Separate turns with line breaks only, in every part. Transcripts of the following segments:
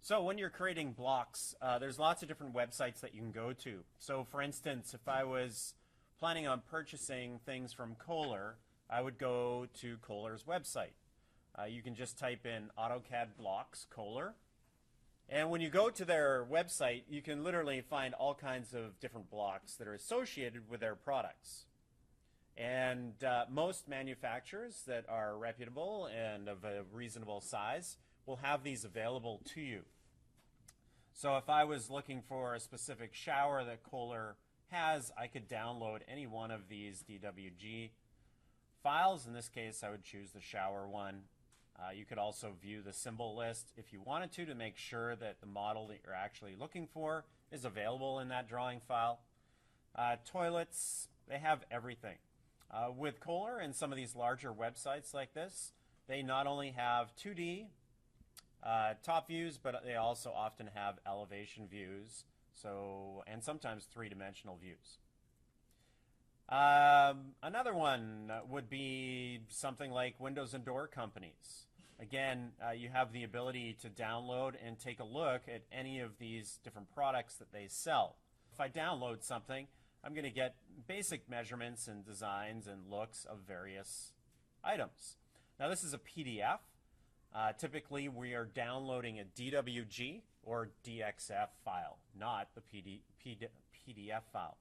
So when you're creating blocks, there's lots of different websites that you can go to. So for instance, if I was planning on purchasing things from Kohler, I would go to Kohler's website. You can just type in AutoCAD blocks Kohler. And when you go to their website, you can literally find all kinds of different blocks that are associated with their products. And most manufacturers that are reputable and of a reasonable size will have these available to you. So if I was looking for a specific shower that Kohler has, I could download any one of these DWG files. In this case, I would choose the shower one. You could also view the symbol list if you wanted to make sure that the model that you're actually looking for is available in that drawing file. Toilets, they have everything. With Kohler and some of these larger websites like this, they not only have 2D top views, but they also often have elevation views, and sometimes three-dimensional views. Another one would be something like windows and door companies. Again, you have the ability to download and take a look at any of these different products that they sell. If I download something, I'm going to get basic measurements and designs and looks of various items. Now this is a PDF. Typically we are downloading a DWG or DXF file, not the PDF file.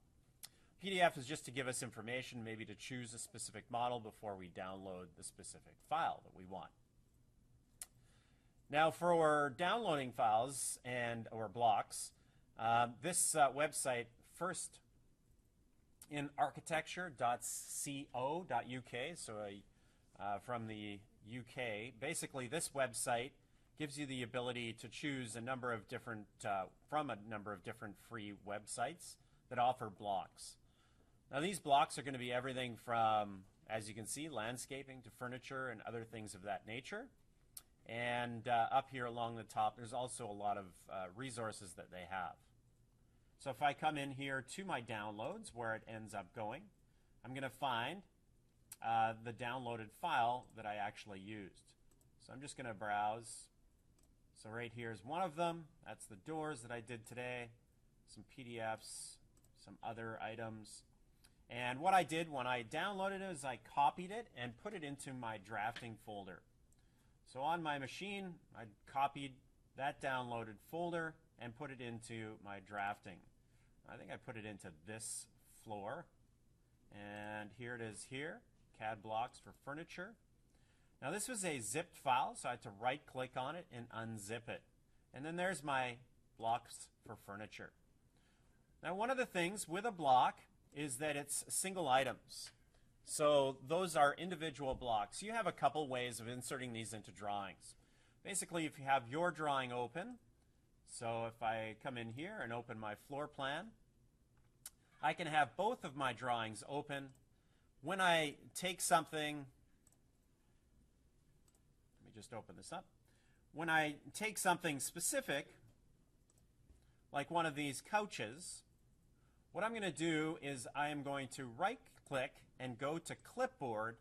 PDF is just to give us information, maybe to choose a specific model before we download the specific file that we want. Now for downloading files or blocks, this website, first in architecture.co.uk, so from the UK, basically this website gives you the ability to choose a number of different from a number of different free websites that offer blocks. Now these blocks are going to be everything from, as you can see, landscaping to furniture and other things of that nature. And up here along the top, there's also a lot of resources that they have. So if I come in here to my downloads, where it ends up going, I'm going to find the downloaded file that I actually used. So I'm just going to browse. So right here is one of them. That's the doors that I did today. Some PDFs, some other items. And what I did when I downloaded it is I copied it and put it into my drafting folder. So on my machine, I copied that downloaded folder and put it into my drafting. I think I put it into this floor. And here it is here, CAD blocks for furniture. Now this was a zipped file, so I had to right-click on it and unzip it. And then there's my blocks for furniture. Now one of the things with a block is that it's single items. So those are individual blocks. You have a couple ways of inserting these into drawings. Basically, if you have your drawing open, so if I come in here and open my floor plan, I can have both of my drawings open. When I take something, let me just open this up. When I take something specific, like one of these couches, what I'm going to do is I am going to right-click and go to Clipboard,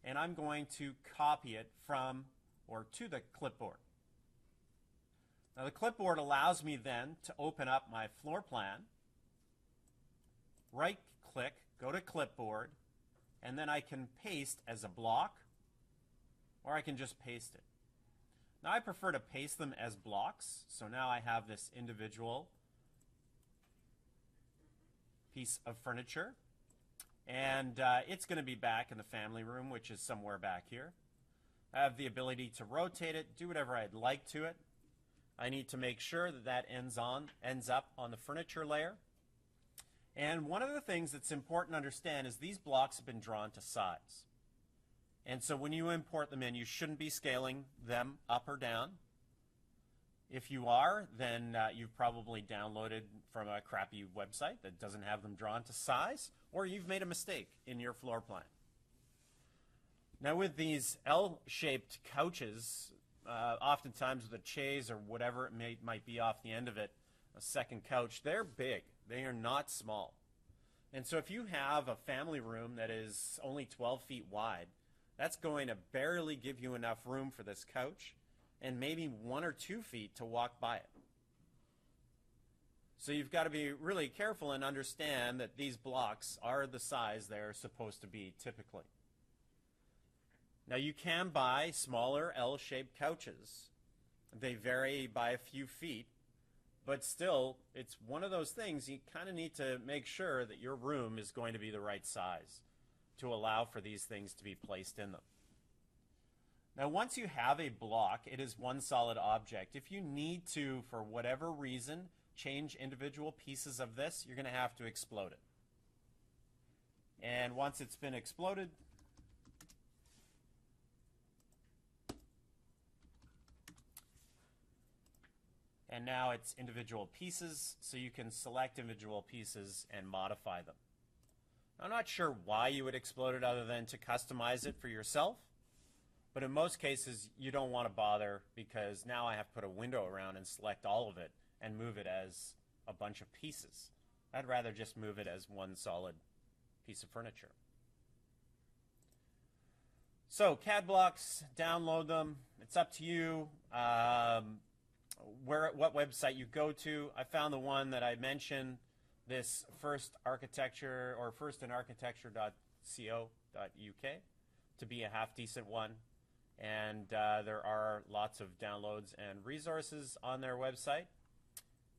and I'm going to copy it from or to the clipboard. Now the clipboard allows me then to open up my floor plan, right-click, go to Clipboard, and then I can paste as a block, or I can just paste it. Now I prefer to paste them as blocks, so now I have this individual piece of furniture, and it's going to be back in the family room, which is somewhere back here. I have the ability to rotate it, do whatever I'd like to it. I need to make sure that that ends up on the furniture layer. And one of the things that's important to understand is these blocks have been drawn to size. And so when you import them in, you shouldn't be scaling them up or down. If you are, then you've probably downloaded from a crappy website that doesn't have them drawn to size, or you've made a mistake in your floor plan. Now with these L-shaped couches, oftentimes with a chaise or whatever it might be off the end of it, a second couch, they're big. They are not small. And so if you have a family room that is only 12 feet wide, that's going to barely give you enough room for this couch. and maybe 1 or 2 feet to walk by it. So you've got to be really careful and understand that these blocks are the size they're supposed to be typically. Now you can buy smaller L-shaped couches. They vary by a few feet, but still it's one of those things you kind of need to make sure that your room is going to be the right size to allow for these things to be placed in them. Now once you have a block, it is one solid object. If you need to, for whatever reason, change individual pieces of this, you're going to have to explode it. And once it's been exploded, and now it's individual pieces, so you can select individual pieces and modify them. I'm not sure why you would explode it other than to customize it for yourself, but in most cases you don't want to bother because now I have to put a window around and select all of it and move it as a bunch of pieces. I'd rather just move it as one solid piece of furniture. So CAD blocks, download them. It's up to you what website you go to. I found the one that I mentioned, this firstinarchitecture.co.uk, to be a half decent one. And there are lots of downloads and resources on their website.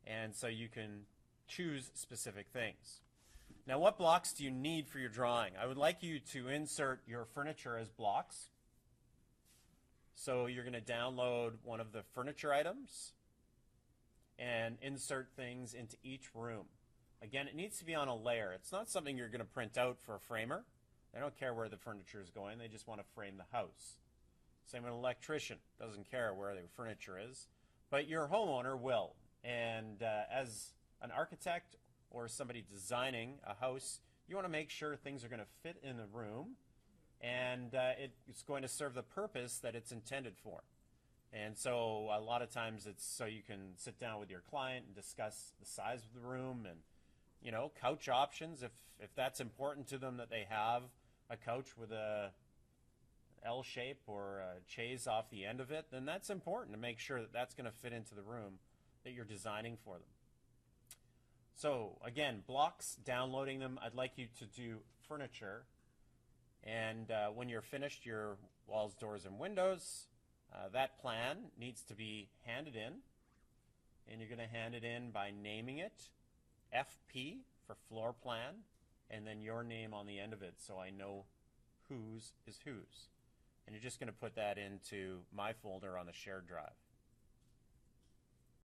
And so you can choose specific things. Now, what blocks do you need for your drawing? I would like you to insert your furniture as blocks. So you're going to download one of the furniture items and insert things into each room. Again, it needs to be on a layer. It's not something you're going to print out for a framer. They don't care where the furniture is going. They just want to frame the house. Same with an electrician. Doesn't care where the furniture is. But your homeowner will. And as an architect or somebody designing a house, you want to make sure things are going to fit in the room and it's going to serve the purpose that it's intended for. And so a lot of times it's so you can sit down with your client and discuss the size of the room and, you know, couch options. If that's important to them that they have a couch with a L shape or a chaise off the end of it, then that's important to make sure that that's going to fit into the room that you're designing for them. So again, blocks, downloading them. I'd like you to do furniture. And when you're finished your walls, doors, and windows, that plan needs to be handed in. And you're going to hand it in by naming it FP for floor plan, and then your name on the end of it so I know whose is whose. And you're just going to put that into my folder on the shared drive.